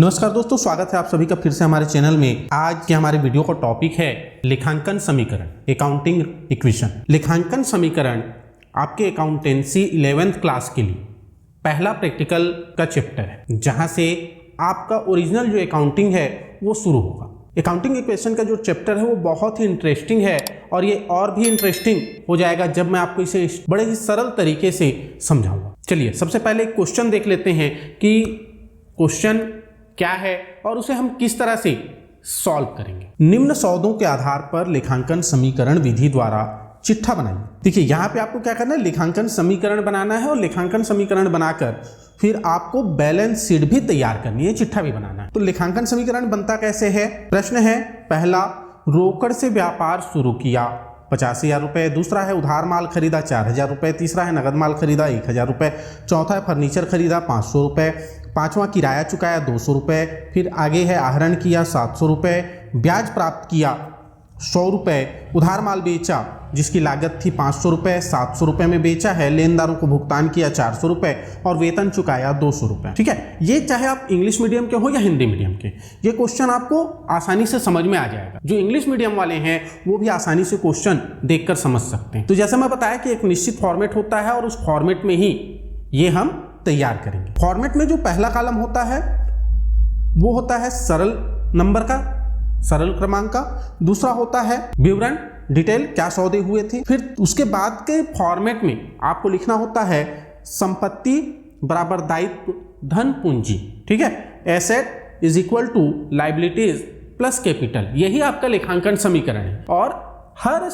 नमस्कार दोस्तों, स्वागत है आप सभी का फिर से हमारे चैनल में। आज के हमारे वीडियो का टॉपिक है लेखांकन समीकरण, अकाउंटिंग इक्वेशन। लेखांकन समीकरण आपके अकाउंटेंसी 11th क्लास के लिए पहला प्रैक्टिकल का चैप्टर है, जहां से आपका ओरिजिनल जो अकाउंटिंग है वो शुरू होगा। अकाउंटिंग इक्वेशन का जो चैप्टर है वो बहुत ही इंटरेस्टिंग है और ये और भी इंटरेस्टिंग हो जाएगा जब मैं आपको इसे बड़े ही सरल तरीके से समझाऊंगा। चलिए सबसे पहले एक क्वेश्चन देख लेते हैं कि क्वेश्चन क्या है और उसे हम किस तरह से सॉल्व करेंगे। निम्न सौदों के आधार पर लेखांकन समीकरण विधि द्वारा चिट्ठा बनाइए। देखिए यहाँ पे आपको क्या करना है, लेखांकन समीकरण बनाना है और लेखांकन समीकरण बनाकर फिर आपको बैलेंस शीट भी तैयार करनी है, चिट्ठा भी बनाना है। तो लेखांकन समीकरण बनता कैसे है? प्रश्न है पहला, रोकड़ से व्यापार शुरू किया 50,000 रुपये। दूसरा है उधार माल खरीदा 4,000 रुपये। तीसरा है नगद माल खरीदा 1,000 रुपये। चौथा है फर्नीचर खरीदा 500 रुपये। पांचवा किराया चुकाया 200 रुपये। फिर आगे है आहरण किया 700 रुपये। ब्याज प्राप्त किया 100 रुपये। उधार माल बेचा जिसकी लागत थी 500 रुपये, 700 रुपये में बेचा है। लेनदारों को भुगतान किया 400 रुपये और वेतन चुकाया 200 रुपये। ठीक है, ये चाहे आप इंग्लिश मीडियम के हो या हिंदी मीडियम के, ये क्वेश्चन आपको आसानी से समझ में आ जाएगा। जो इंग्लिश मीडियम वाले हैं वो भी आसानी से क्वेश्चन देखकर समझ सकते हैं। तो जैसे मैं बताया कि एक निश्चित फॉर्मेट होता है और उस फॉर्मेट में ही ये हम तैयार करेंगे। फॉर्मेट में जो पहला कॉलम होता है वो होता है सरल नंबर का, सरल क्रमांक का। दूसरा होता है विवरण, डिटेल, क्या सौदे हुए थे। फिर उसके बाद के फॉर्मेट में आपको लिखना होता है संपत्ति बराबर दायित्व धन पूंजी। ठीक है, asset is equal to liabilities plus capital. यही आपका लेखांकन समीकरण है। और हर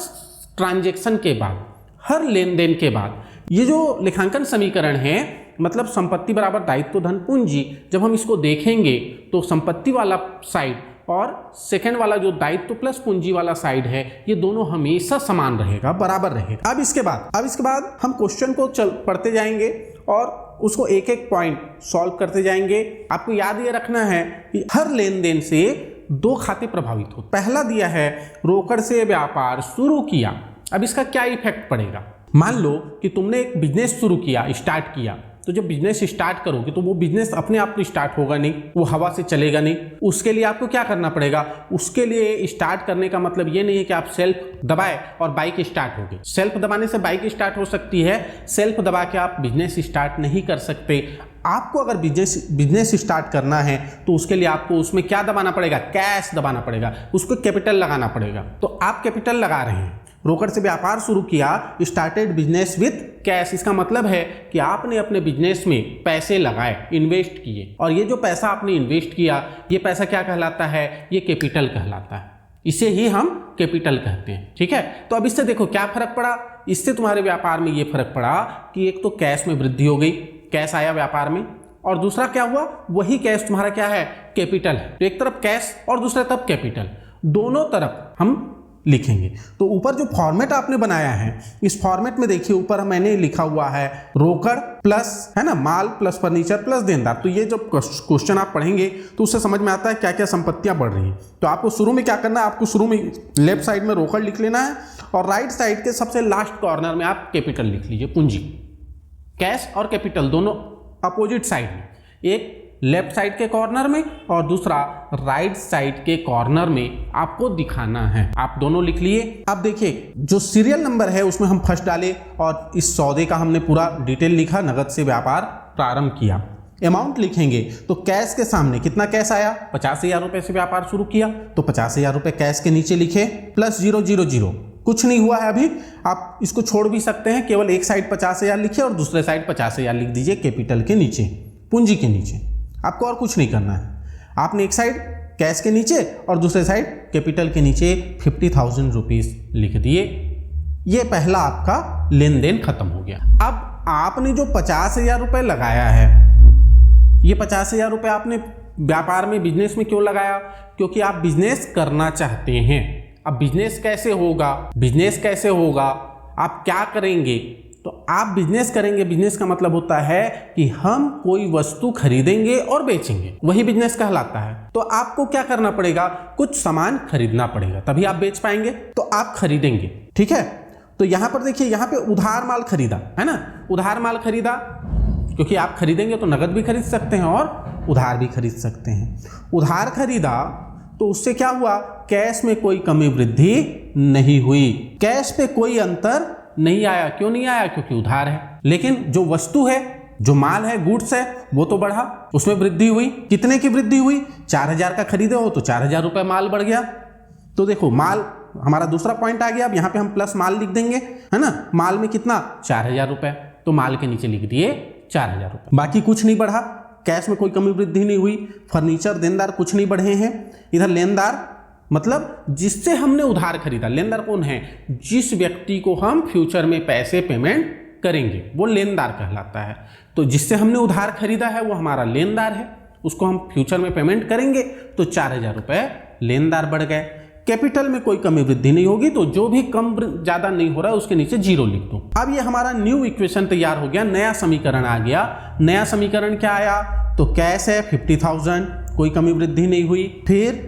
ट्रांजैक्शन के बाद, हर लेन देन के बाद ये जो लेखांकन समीकरण है, मतलब संपत्ति बराबर दायित्व धन पूंजी, जब हम इसको देखेंगे तो संपत्ति वाला साइड और सेकंड वाला जो दायित्व प्लस पूंजी वाला साइड है, ये दोनों हमेशा समान रहेगा, बराबर रहेगा। अब इसके बाद हम क्वेश्चन को पढ़ते जाएंगे और उसको एक एक पॉइंट सॉल्व करते जाएंगे। आपको याद ये रखना है कि हर लेन देन से दो खाते प्रभावित होते। पहला दिया है रोकड़ से व्यापार शुरू किया। अब इसका क्या इफेक्ट पड़ेगा? मान लो कि तुमने एक बिजनेस शुरू किया, स्टार्ट किया, तो जब बिजनेस स्टार्ट करोगे तो वो बिजनेस अपने आप तो स्टार्ट होगा नहीं, वो हवा से चलेगा नहीं। उसके लिए आपको क्या करना पड़ेगा? उसके लिए स्टार्ट करने का मतलब ये नहीं है कि आप सेल्फ दबाए और बाइक स्टार्ट होगी। सेल्फ दबाने से बाइक स्टार्ट हो सकती है, सेल्फ दबा के आप बिजनेस स्टार्ट नहीं कर सकते। आपको अगर बिजनेस स्टार्ट करना है तो उसके लिए आपको उसमें क्या दबाना पड़ेगा? कैश दबाना पड़ेगा, उसको कैपिटल लगाना पड़ेगा। तो आप कैपिटल लगा रहे हैं। रोकड़ से व्यापार शुरू किया, स्टार्टेड बिजनेस विथ कैश। इसका मतलब है कि आपने अपने बिजनेस में पैसे लगाए, इन्वेस्ट किए, और ये जो पैसा आपने इन्वेस्ट किया, ये पैसा क्या कहलाता है? ये कैपिटल कहलाता है। इसे ही हम कैपिटल कहते हैं। ठीक है, तो अब इससे देखो क्या फर्क पड़ा। इससे तुम्हारे व्यापार में ये फर्क पड़ा कि एक तो कैश में वृद्धि हो गई, कैश आया व्यापार में, और दूसरा क्या हुआ, वही कैश तुम्हारा क्या है? कैपिटल है। तो एक तरफ कैश और दूसरे तरफ कैपिटल, दोनों तरफ हम लिखेंगे। तो ऊपर जो फॉर्मेट आपने बनाया है, इस फॉर्मेट में देखिए ऊपर मैंने लिखा हुआ है रोकड़ प्लस, है ना, माल प्लस फर्नीचर प्लस देनदार। तो ये जब क्वेश्चन आप पढ़ेंगे तो उससे समझ में आता है क्या क्या संपत्तियां बढ़ रही हैं। तो आपको शुरू में क्या करना है? आपको शुरू में लेफ्ट साइड में रोकड़ लिख लेना है और राइट साइड के सबसे लास्ट कॉर्नर में आप कैपिटल लिख लीजिए, पूंजी। कैश और कैपिटल दोनों अपोजिट साइड में, एक लेफ्ट साइड के कॉर्नर में और दूसरा राइट साइड के कॉर्नर में आपको दिखाना है। आप दोनों लिख लिए। अब देखिए जो सीरियल नंबर है उसमें हम फर्स्ट डाले और इस सौदे का हमने पूरा डिटेल लिखा, नगद से व्यापार प्रारंभ किया। अमाउंट लिखेंगे तो कैश के सामने कितना कैश आया? 50,000 रुपये से व्यापार शुरू किया, तो 50,000 रुपये कैश के नीचे लिखे, प्लस 000। कुछ नहीं हुआ है अभी, आप इसको छोड़ भी सकते हैं। केवल एक साइड 50,000 लिखिए और दूसरे साइड 50,000 लिख दीजिए कैपिटल के नीचे, पूंजी के नीचे। आपको और कुछ नहीं करना है। आपने एक साइड कैश के नीचे और दूसरे साइड कैपिटल के नीचे 50,000 रुपीज लिख दिए। ये पहला आपका लेन देन खत्म हो गया। अब आपने जो 50,000 रुपये लगाया है, ये 50,000 रुपये आपने व्यापार में, बिजनेस में क्यों लगाया? क्योंकि आप बिजनेस करना चाहते हैं। अब बिजनेस कैसे होगा? बिजनेस कैसे होगा? आप क्या करेंगे? तो आप बिजनेस करेंगे। बिजनेस का मतलब होता है कि हम कोई वस्तु खरीदेंगे और बेचेंगे, वही बिजनेस कहलाता है। तो आपको क्या करना पड़ेगा? कुछ सामान खरीदना पड़ेगा, तभी आप बेच पाएंगे। तो आप खरीदेंगे। ठीक है, तो यहां पर देखिए, यहां पे उधार माल खरीदा है ना, उधार माल खरीदा क्योंकि आप खरीदेंगे तो नगद भी खरीद सकते हैं और उधार भी खरीद सकते हैं। उधार खरीदा तो उससे क्या हुआ, कैश में कोई कमी वृद्धि नहीं हुई, कैश पे कोई अंतर नहीं आया। क्यों नहीं आया? क्योंकि उधार है। लेकिन जो वस्तु है, जो माल है, गुड्स है, वो तो बढ़ा, उसमें वृद्धि हुई। कितने की वृद्धि हुई? 4000 का खरीदे हो तो 4000 रुपये माल बढ़ गया। तो देखो माल हमारा दूसरा पॉइंट आ गया। अब यहाँ पे हम प्लस माल लिख देंगे, है ना। माल में कितना? 4000 रुपये, तो माल के नीचे लिख दिए 4000 रुपये। बाकी कुछ नहीं बढ़ा, कैश में कोई कमी वृद्धि नहीं हुई। फर्नीचर, देनदार कुछ नहीं बढ़े हैं। इधर लेनदार मतलब जिससे हमने उधार खरीदा। लेनदार कौन है? जिस व्यक्ति को हम फ्यूचर में पैसे पेमेंट करेंगे वो लेनदार कहलाता है। तो जिससे हमने उधार खरीदा है वो हमारा लेनदार है, उसको हम फ्यूचर में पेमेंट करेंगे तो 4000 रुपये लेनदार बढ़ गए। कैपिटल में कोई कमी वृद्धि नहीं होगी, तो जो भी कम ज़्यादा नहीं हो रहा है उसके नीचे 0 लिख दो। अब ये हमारा न्यू इक्वेशन तैयार हो गया, नया समीकरण आ गया। नया समीकरण क्या आया? तो कैश है 50,000, कोई कमी वृद्धि नहीं हुई। फिर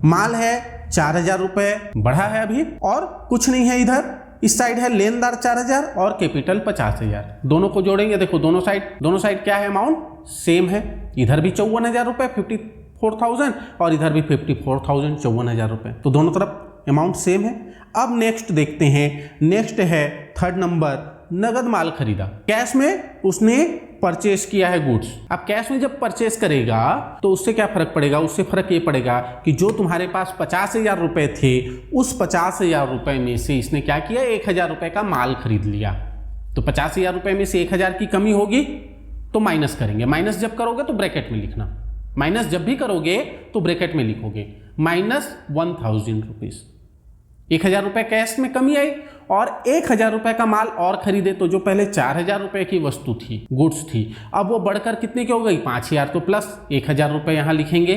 माल है 4000 रुपये, बढ़ा है अभी, और कुछ नहीं है। इधर इस साइड है लेनदार 4000 और कैपिटल 50,000। दोनों को जोड़ेंगे, देखो दोनों साइड क्या है? अमाउंट सेम है। इधर भी 54,000 रुपये 54,000 और इधर भी 54,000 54,000 रुपये, तो दोनों तरफ अमाउंट सेम है। अब नेक्स्ट देखते हैं। नेक्स्ट है थर्ड नंबर, नगद माल खरीदा। कैश में उसने परचेस किया है गुड्स। अब कैश में जब परचेस करेगा तो उससे क्या फर्क पड़ेगा? उससे फर्क ये पड़ेगा कि जो तुम्हारे पास 50,000 रुपये थे, उस 50,000 रुपये में से इसने क्या किया? 1,000 रुपये का माल खरीद लिया। तो 50,000 रुपये में से 1,000 की कमी होगी तो माइनस करेंगे। माइनस जब करोगे तो ब्रैकेट में लिखना, माइनस जब भी करोगे तो ब्रैकेट में लिखोगे -1000 रुपीज। 1,000 रुपये कैश में कमी आई और 1,000 रुपये का माल और खरीदे, तो जो पहले 4,000 रुपये की वस्तु थी, गुड्स थी, अब वो बढ़कर कितने की हो गई? 5,000। तो प्लस 1,000 रुपये यहाँ लिखेंगे।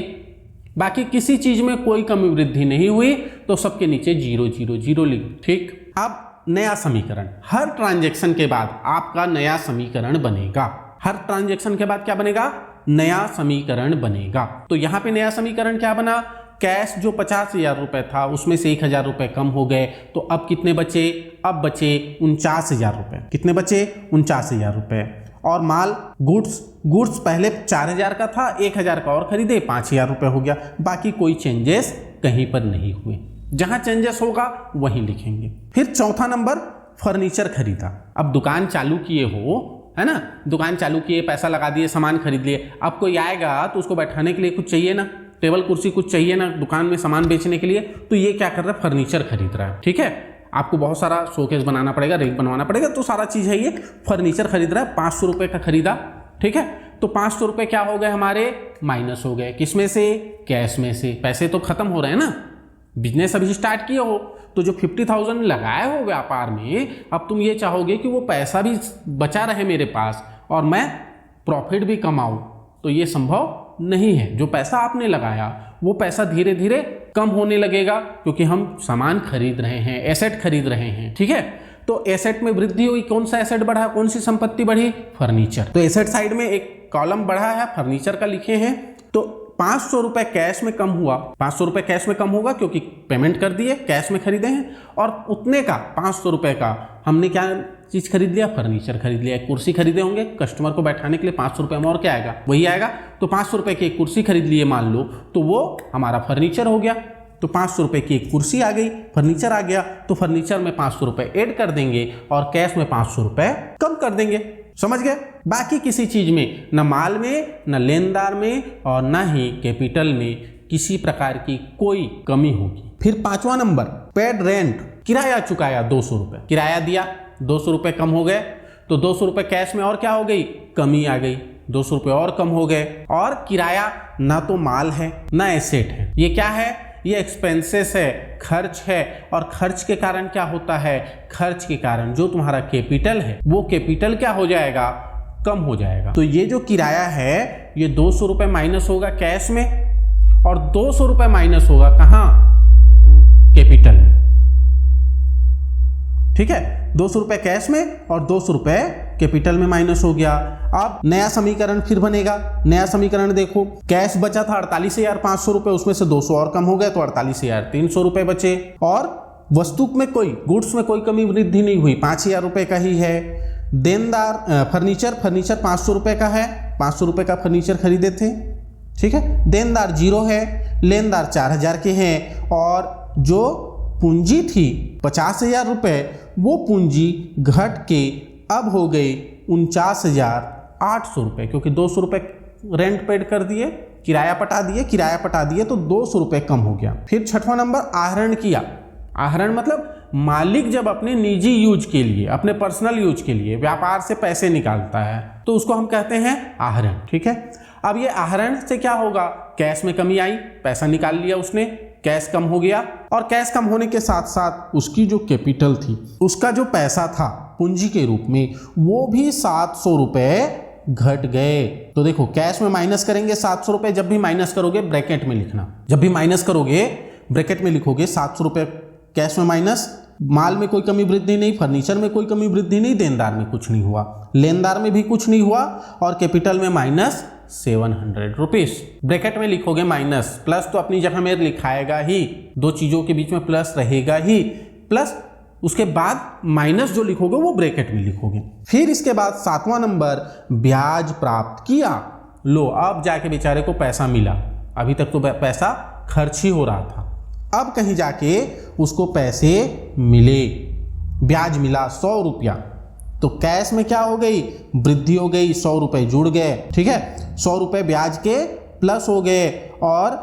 बाकी किसी चीज में कोई कमी वृद्धि नहीं हुई, तो सबके नीचे 0 0 0 लिख। ठीक। अब नया समीकरण, हर ट्रांजेक्शन के बाद आपका नया समीकरण बनेगा। हर ट्रांजेक्शन के बाद क्या बनेगा? नया समीकरण बनेगा। तो यहाँ पे नया समीकरण क्या बना? कैश जो 50,000 रुपये था उसमें से 1,000 रुपये कम हो गए, तो अब कितने बचे? अब बचे 49,000 रुपये। कितने बचे? 49,000 रुपये। और माल गुड्स पहले 4,000 का था, 1,000 का और खरीदे, 5,000 रुपये हो गया। बाकी कोई चेंजेस कहीं पर नहीं हुए। जहां चेंजेस होगा वहीं लिखेंगे। फिर चौथा नंबर, फर्नीचर खरीदा। अब दुकान चालू किए हो, है ना, दुकान चालू किए, पैसा लगा दिए, सामान खरीद लिए। अब कोई आएगा तो उसको बैठाने के लिए कुछ चाहिए ना, टेबल कुर्सी कुछ चाहिए ना दुकान में सामान बेचने के लिए। तो ये क्या कर रहा है? फर्नीचर खरीद रहा है। ठीक है, आपको बहुत सारा शोकेस बनाना पड़ेगा, रेक बनवाना पड़ेगा, तो सारा चीज़ है। ये फर्नीचर खरीद रहा है, 500 रुपये का खरीदा। ठीक है, तो 500 रुपये क्या हो गए हमारे? माइनस हो गए। किसमें से? कैश में से। पैसे तो खत्म हो रहे हैं ना, बिजनेस अभी स्टार्ट किए हो, तो जो 50,000 लगाए हो व्यापार में, अब तुम ये चाहोगे कि वो पैसा भी बचा रहे मेरे पास और मैं प्रॉफिट भी कमाऊं, तो ये संभव नहीं है। जो पैसा आपने लगाया वो पैसा धीरे धीरे कम होने लगेगा, क्योंकि हम सामान खरीद रहे हैं, एसेट खरीद रहे हैं। ठीक है, तो एसेट में वृद्धि हुई। कौन सा एसेट बढ़ा? कौन सी संपत्ति बढ़ी? फर्नीचर। तो एसेट साइड में एक कॉलम बढ़ा है, फर्नीचर का लिखे हैं। तो 500 रुपये कैश में कम हुआ। 500 रुपये कैश में कम होगा क्योंकि पेमेंट कर दिए, कैश में खरीदे हैं, और उतने का 500 रुपये का हमने क्या चीज़ खरीद लिया? फर्नीचर खरीद लिया। एक कुर्सी खरीदे होंगे, कस्टमर को बैठाने के लिए 500 रुपये में, और क्या आएगा? वही आएगा। तो 500 रुपये की एक कुर्सी खरीद लिए मान लो, तो वो हमारा फर्नीचर हो गया। तो 500 रुपये की एक कुर्सी आ गई, फर्नीचर आ गया। तो फर्नीचर में 500 रुपये ऐड कर देंगे और कैश में 500 रुपये कम कर देंगे। समझ गए? बाकी किसी चीज में, न माल में, न लेनदार में, और न ही कैपिटल में किसी प्रकार की कोई कमी होगी। फिर 5वां नंबर, पेड रेंट, किराया चुकाया 200 रुपये। किराया दिया, 200 रुपये कम हो गए, तो 200 रुपये कैश में और क्या हो गई? कमी आ गई। 200 रुपये और कम हो गए। और किराया ना तो माल है ना एसेट है, ये क्या है? ये एक्सपेंसेस है, खर्च है। और खर्च के कारण क्या होता है? खर्च के कारण जो तुम्हारा कैपिटल है वो कैपिटल क्या हो जाएगा? कम हो जाएगा। तो ये जो किराया है ये 200 रुपये माइनस होगा कैश में, और 200 रुपये माइनस होगा कहाँ? कैपिटल में। ठीक है, 200 रुपये कैश में और 200 रुपये कैपिटल में माइनस हो गया। अब नया समीकरण फिर बनेगा। नया समीकरण देखो, कैश बचा था 48,500 रुपये, उसमें से 200 और कम हो गए तो 48,300 रुपये बचे। और वस्तु में कोई, गुड्स में कोई कमी वृद्धि नहीं हुई, 5,000 रुपये का ही है। देनदार फर्नीचर 500 रुपए का है, 500 रुपए का फर्नीचर खरीदे थे, ठीक है। देनदार 0 है, लेनदार 4000 के हैं और जो पूंजी थी 50,000 रुपए, वो पूंजी घट के अब हो गई 49,800 रुपये, क्योंकि 200 रुपये रेंट पेड कर दिए, किराया पटा दिए तो 200 रुपये कम हो गया। फिर छठवां नंबर आहरण किया। आहरण मतलब मालिक जब अपने निजी यूज के लिए, अपने पर्सनल यूज के लिए व्यापार से पैसे निकालता है तो उसको हम कहते हैं आहरण, ठीक है। अब ये आहरण से क्या होगा, कैश में कमी आई, पैसा निकाल लिया उसने, कैश कम हो गया, और कैश कम होने के साथ साथ उसकी जो कैपिटल थी, उसका जो पैसा था पूंजी के रूप में, वो भी 700 रुपये घट गए। तो देखो कैश में माइनस करेंगे 700 रुपये, जब भी माइनस करोगे ब्रैकेट में लिखना, जब भी माइनस करोगे ब्रैकेट में लिखोगे 700 रुपये कैश में माइनस, माल में कोई कमी वृद्धि नहीं, फर्नीचर में कोई कमी वृद्धि नहीं, देनदार में कुछ नहीं हुआ, लेनदार में भी कुछ नहीं हुआ, और कैपिटल में माइनस 700 रुपीज। ब्रैकेट में लिखोगे माइनस, प्लस तो अपनी जगह में लिखाएगा ही, दो चीजों के बीच में प्लस रहेगा ही, प्लस उसके बाद माइनस जो लिखोगे वो ब्रैकेट में लिखोगे। फिर इसके बाद 7वां नंबर ब्याज प्राप्त किया। लो अब जाके बेचारे को पैसा मिला, अभी तक तो पैसा खर्च ही हो रहा था, अब कहीं जाके उसको पैसे मिले, ब्याज मिला 100 रुपया, तो कैश में क्या हो गई, वृद्धि हो गई, 100 रुपये जुड़ गए, ठीक है। 100 रुपये ब्याज के प्लस हो गए, और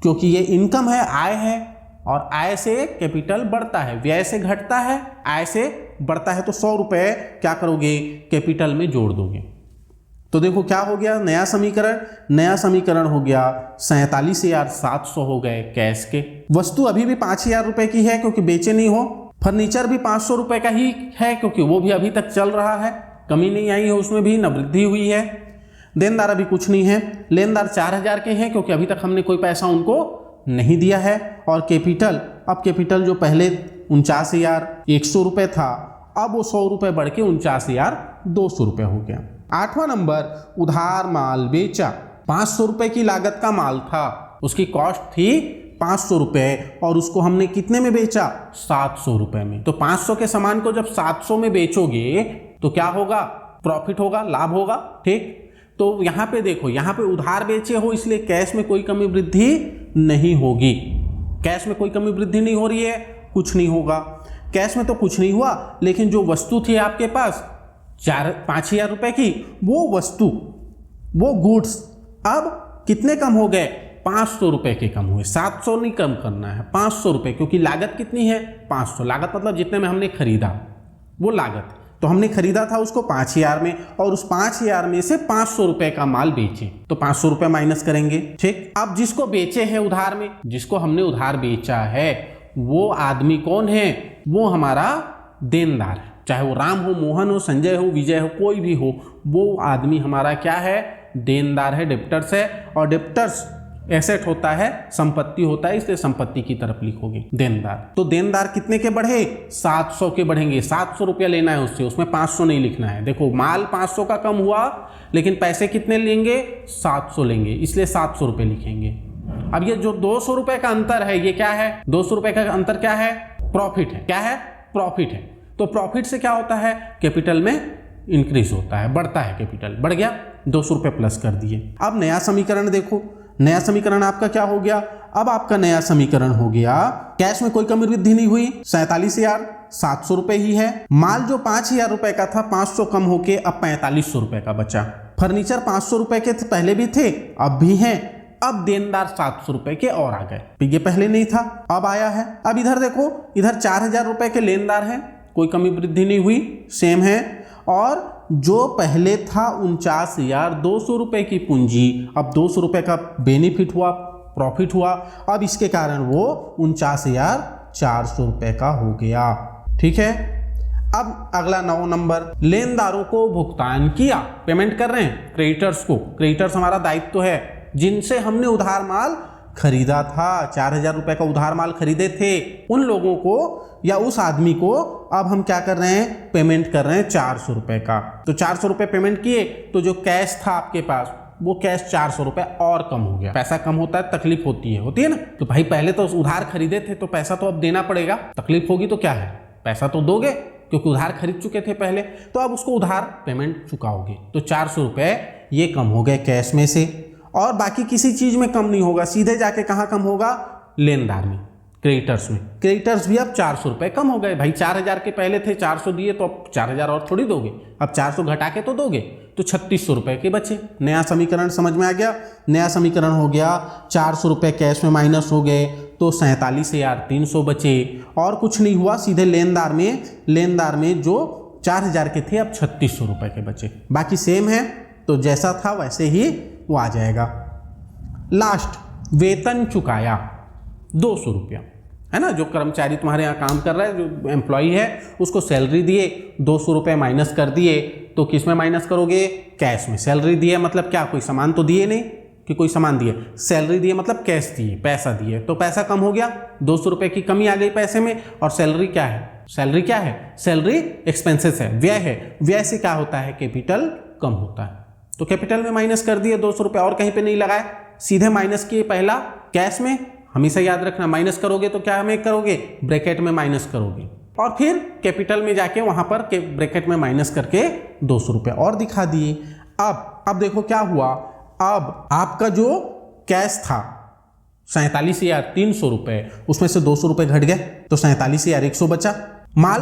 क्योंकि ये इनकम है, आय है, और आय से कैपिटल बढ़ता है, व्यय से घटता है, आय से बढ़ता है, तो 100 रुपये क्या करोगे, कैपिटल में जोड़ दोगे। तो देखो क्या हो गया, नया समीकरण हो गया 47,700 हो गए कैश के। वस्तु अभी भी 5,000 रुपये की है क्योंकि बेचे नहीं हो, फर्नीचर भी 500 रुपये का ही है क्योंकि वो भी अभी तक चल रहा है, कमी नहीं आई है उसमें भी, न वृद्धि हुई है। देनदार अभी कुछ नहीं है, लेनदार 4,000 के हैं क्योंकि अभी तक हमने कोई पैसा उनको नहीं दिया है, और कैपिटल, अब कैपिटल जो पहले 49,100 रुपये था, अब वो 100 रुपये बढ़ के 49,200 रुपये हो गया। 8वां नंबर उधार माल बेचा। 500 रुपये की लागत का माल था, उसकी कॉस्ट थी 500 रुपये, और उसको हमने कितने में बेचा, 700 रुपये में। तो 500 के सामान को जब 700 में बेचोगे तो क्या होगा, प्रॉफिट होगा, लाभ होगा, ठीक। तो यहाँ पे देखो, यहाँ पे उधार बेचे हो इसलिए कैश में कोई कमी वृद्धि नहीं होगी, कैश में कोई कमी वृद्धि नहीं हो रही है, कुछ नहीं होगा। कैश में तो कुछ नहीं हुआ, लेकिन जो वस्तु थी आपके पास 5,000 रुपये की, वो वस्तु, वो गुड्स अब कितने कम हो गए, 500 रुपये के कम हुए। 700 नहीं कम करना है, 500 रुपये, क्योंकि लागत कितनी है, 500। लागत मतलब जितने में हमने खरीदा वो लागत, तो हमने खरीदा था उसको 5,000 में, और उस 5,000 में से 500 रुपये का माल बेचे, तो 500 रुपये माइनस करेंगे, ठीक। अब जिसको बेचे हैं उधार में, जिसको हमने उधार बेचा है, वो आदमी कौन है, वो हमारा देनदार है, चाहे वो राम हो, मोहन हो, संजय हो, विजय हो, कोई भी हो, वो आदमी हमारा क्या है, देनदार है, डेप्टर्स है। और डेप्टर्स एसेट होता है, संपत्ति होता है, इसलिए संपत्ति की तरफ लिखोगे देनदार। तो देनदार कितने के बढ़े, 700 के बढ़ेंगे, 700 रुपया लेना है उससे, उसमें 500 नहीं लिखना है। देखो माल 500 का कम हुआ, लेकिन पैसे कितने लेंगे, 700 लेंगे, इसलिए 700 रुपये लिखेंगे। अब ये जो 200 रुपये का अंतर है, ये क्या है, 200 रुपये का अंतर क्या है, प्रॉफिट है। क्या है, प्रॉफिट है। तो प्रॉफिट से क्या होता है, कैपिटल में इंक्रीज होता है, बढ़ता है, कैपिटल बढ़ गया, 200 रुपये प्लस कर दिए। अब नया समीकरण देखो, नया समीकरण आपका क्या हो गया, अब आपका नया समीकरण हो गया, कैश में कोई कमी वृद्धि नहीं हुई, 47,700 रुपये ही है। माल जो 5,000 रुपये का था, 500 कम होके अब 4500 रुपये का बचा। फर्नीचर 500 रुपये के पहले भी थे, अब भी हैं। अब देनदार 700 रुपये के और आ गए, ये पहले नहीं था, अब आया है। अब इधर देखो, इधर 4,000 रुपये के लेनदार हैं, कोई कमी वृद्धि नहीं हुई, सेम है। और जो पहले था 49,200 रुपये की पूंजी, अब 200 रुपये का बेनिफिट हुआ, प्रॉफिट हुआ, अब इसके कारण वो 49,400 रुपये का हो गया, ठीक है। अब अगला 9 नंबर, लेनदारों को भुगतान किया, पेमेंट कर रहे हैं क्रेडिटर्स को। क्रेडिटर्स हमारा दायित्व है, जिनसे हमने उधार माल खरीदा था, 4,000 रुपये का उधार माल खरीदे थे, उन लोगों को या उस आदमी को अब हम क्या कर रहे हैं, पेमेंट कर रहे हैं 400 रुपये का। तो 400 रुपये पेमेंट किए, तो जो कैश था आपके पास, वो कैश 400 रुपये और कम हो गया। पैसा कम होता है, तकलीफ होती है ना। तो भाई पहले तो उधार खरीदे थे तो पैसा तो अब देना पड़ेगा, तकलीफ होगी तो क्या है, पैसा तो दोगे, क्योंकि उधार खरीद चुके थे पहले, तो अब उसको उधार पेमेंट चुकाओगे। तो 400 रुपये ये कम हो गए कैश में से, और बाकी किसी चीज़ में कम नहीं होगा, सीधे जाके कहाँ कम होगा, लेनदार में, क्रेडिटर्स में। क्रेडिटर्स भी अब 400 रुपये कम हो गए भाई। 4000 के पहले थे, 400 दिए तो अब 4000 और थोड़ी दोगे, अब 400 घटा के तो दोगे, तो 3600 रुपये के बचे। नया समीकरण समझ में आ गया। नया समीकरण हो गया 400 रुपये कैश में माइनस हो गए तो 47,300 बचे, और कुछ नहीं हुआ, सीधे लेनदार में जो 4000 के थे अब 3600 रुपये के बचे। बाकी सेम है, तो जैसा था वैसे ही वो आ जाएगा। लास्ट, वेतन चुकाया 200 रुपया, है ना। जो कर्मचारी तुम्हारे यहाँ काम कर रहा है, जो एम्प्लॉय है, उसको सैलरी दिए, 200 रुपये माइनस कर दिए, तो किस में माइनस करोगे, कैश में। सैलरी दिए मतलब क्या, कोई सामान तो दिए नहीं कि कोई सामान दिए, सैलरी दिए मतलब कैश दिए, पैसा दिए, तो पैसा कम हो गया, 200 रुपये की कमी आ गई पैसे में। और सैलरी क्या है, सैलरी क्या है, सैलरी एक्सपेंसेस है, व्यय है। व्यय से क्या होता है, कैपिटल कम होता है, तो कैपिटल में माइनस कर दिए 200 रुपये, और कहीं पे नहीं लगाए, सीधे माइनस किए पहला कैश में। हमेशा याद रखना, माइनस करोगे तो क्या हमें करोगे, ब्रैकेट में माइनस करोगे, और फिर कैपिटल में जाके वहां पर ब्रैकेट में माइनस करके 200 रुपये और दिखा दिए। अब देखो क्या हुआ, अब आपका जो कैश था 47,300 रुपये, उसमें से 200 रुपये घट गए तो 47,100 बचा। माल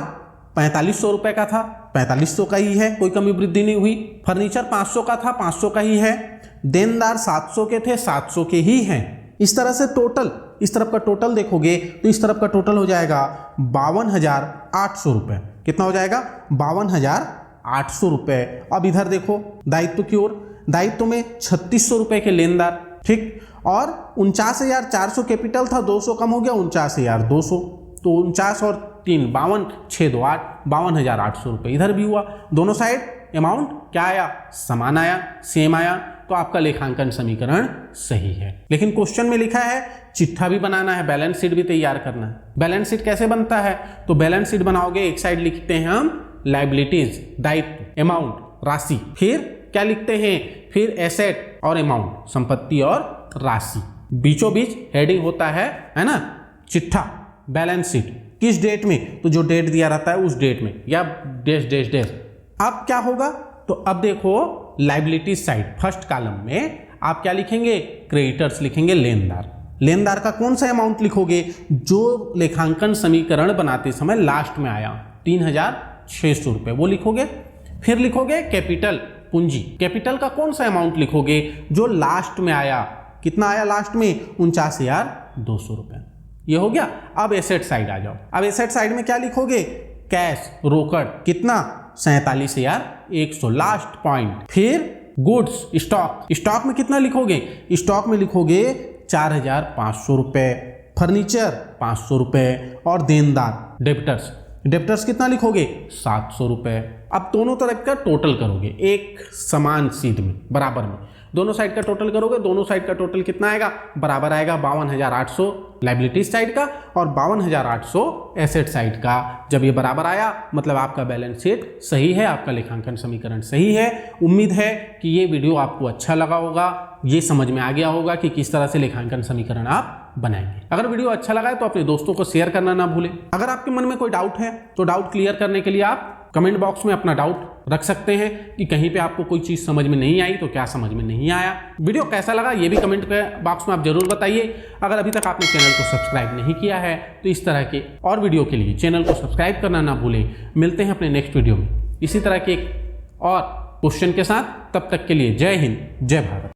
4500 रुपये का था, 4500 का ही है, कोई कमी वृद्धि नहीं हुई। फर्नीचर 500 का था, 500 का ही है। देनदार 700 के थे, 700 के ही हैं। इस तरह से टोटल, इस तरफ का टोटल देखोगे तो इस तरफ का टोटल हो जाएगा 52,800 रुपये। कितना हो जाएगा, 52,800 रुपये। अब इधर देखो दायित्व की ओर, दायित्व में 3600 रुपये के लेनदार, ठीक, और 49,400 कैपिटल था, 200 कम हो गया 49,200, तो 49 और 3 52, 6 2 8, 52,800 रुपये इधर भी हुआ। दोनों साइड अमाउंट क्या आया, समान आया, सेम आया, तो आपका लेखांकन समीकरण सही है। लेकिन क्वेश्चन में लिखा है चिट्ठा भी बनाना है, बैलेंस शीट भी तैयार करना है। बैलेंस शीट कैसे बनता है, तो बैलेंस शीट बनाओगे, एक साइड लिखते हैं हम लायबिलिटीज, दायित्व, अमाउंट, राशि, फिर क्या लिखते हैं, फिर एसेट और अमाउंट, संपत्ति और राशि, बीचों बीच हेडिंग होता है ना, चिट्ठा, बैलेंस शीट, किस डेट में, तो जो डेट दिया रहता है उस डेट में, या डैश डैश डैश। अब क्या होगा, तो अब देखो लायबिलिटी साइड फर्स्ट कॉलम में आप क्या लिखेंगे, क्रेडिटर्स लिखेंगे, लेनदार। लेनदार का कौन सा अमाउंट लिखोगे, जो लेखांकन समीकरण बनाते समय लास्ट में आया 3,600 रुपये, वो लिखोगे। फिर लिखोगे कैपिटल, पूंजी, कैपिटल का कौन सा अमाउंट लिखोगे, जो लास्ट में आया, कितना आया लास्ट में, 49,200 रुपये। ये हो गया। अब एसेट साइड आ जाओ। अब एसेट साइड में क्या लिखोगे, कैश, रोकड़, कितना, 47,100 लास्ट पॉइंट। फिर गुड्स, स्टॉक, स्टॉक में कितना लिखोगे, स्टॉक में लिखोगे 4,500 रुपये। फर्नीचर 500 रुपये, और देनदार, डेबिटर्स, डेबिटर्स कितना लिखोगे, 700 रुपये। अब दोनों तरफ का टोटल करोगे एक समान शीट में, बराबर में, दोनों साइड का टोटल करोगे, दोनों साइड का टोटल कितना आएगा, बराबर आएगा 52,800 लायबिलिटीज साइड का और 52,800 एसेट साइड का। जब ये बराबर आया मतलब आपका बैलेंस शीट सही है, आपका लेखांकन समीकरण सही है। उम्मीद है कि ये वीडियो आपको अच्छा लगा होगा, ये समझ में आ गया होगा कि किस तरह से लेखांकन समीकरण आप बनाएंगे। अगर वीडियो अच्छा लगा है तो अपने दोस्तों को शेयर करना ना भूलें। अगर आपके मन में कोई डाउट है तो डाउट क्लियर करने के लिए आप कमेंट बॉक्स में अपना डाउट रख सकते हैं कि कहीं पे आपको कोई चीज़ समझ में नहीं आई तो क्या समझ में नहीं आया। वीडियो कैसा लगा ये भी कमेंट बॉक्स में आप जरूर बताइए। अगर अभी तक आपने चैनल को सब्सक्राइब नहीं किया है तो इस तरह के और वीडियो के लिए चैनल को सब्सक्राइब करना ना भूलें। मिलते हैं अपने नेक्स्ट वीडियो में इसी तरह के एक और क्वेश्चन के साथ। तब तक के लिए जय हिंद, जय भारत।